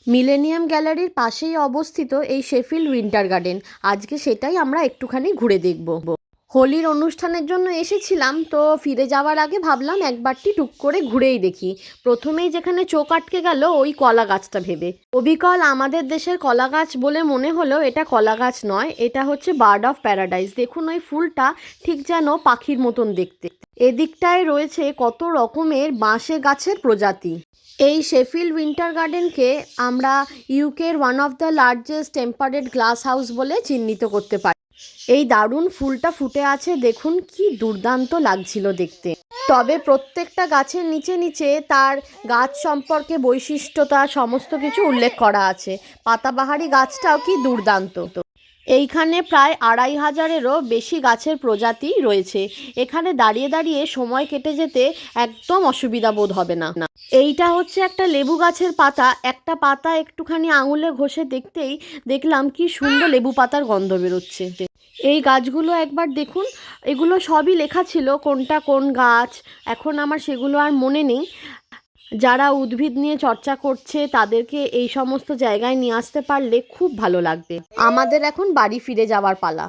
Millennium গ্যালারির পাশেই অবস্থিত এই শেফিল্ড উইন্টার গার্ডেন। আজকে সেটাই আমরা একটুখানি ঘুরে দেখব। হোলির অনুষ্ঠানের জন্য এসেছিলাম, তো ফিরে যাওয়ার আগে ভাবলাম একবারটি টুক করে ঘুরেই দেখি। প্রথমেই যেখানে চোখ আটকে গেল ওই কলা গাছটা ভেবে। অবিকল আমাদের দেশের কলা গাছ বলে মনে হলো এটা কলা গাছ নয়, এটা হচ্ছে বার্ড অফ প্যারাডাইস। দেখুন ওই ফুলটা ঠিক যেন পাখির মতন দেখতে। এদিকটায় রয়েছে কত রকমের বাঁশে গাছের প্রজাতি। এই শেফিল্ড উইন্টার গার্ডেনকে আমরা ইউকের one of the largest temperate glasshouse বলে চিহ্নিত করতে পারি। এই দারুণ ফুলটা ফুটে আছে, দেখুন কি দুর্দান্ত লাগছিল দেখতে। তবে প্রত্যেকটা গাছের নিচে নিচে তার গাছ সম্পর্কে বৈশিষ্ট্যতা সমস্ত কিছু উল্লেখ করা আছে। পাতাবাহারি গাছটাও কি দুর্দান্ত। এইখানে প্রায় 2500-এরও বেশি গাছের প্রজাতি রয়েছে। এখানে দাঁড়িয়ে দাঁড়িয়ে সময় কেটে যেতে একদম অসুবিধা বোধ হবে না। এইটা হচ্ছে একটা লেবু গাছের পাতা। একটা পাতা একটুখানি আঙুলে ঘষে দেখতেই দেখলাম কি সুন্দর লেবু পাতার গন্ধ বেরোচ্ছে। এই গাছগুলো একবার দেখুন, এগুলো সবই লেখা ছিল কোনটা কোন গাছ। এখন আমার সেগুলো আর মনে নেই। যারা উদ্ভিদ নিয়ে চর্চা করছে তাদেরকে এই সমস্ত জায়গায় নিয়ে আসতে পারলে খুব ভালো লাগবে। আমাদের এখন বাড়ি ফিরে যাওয়ার পালা।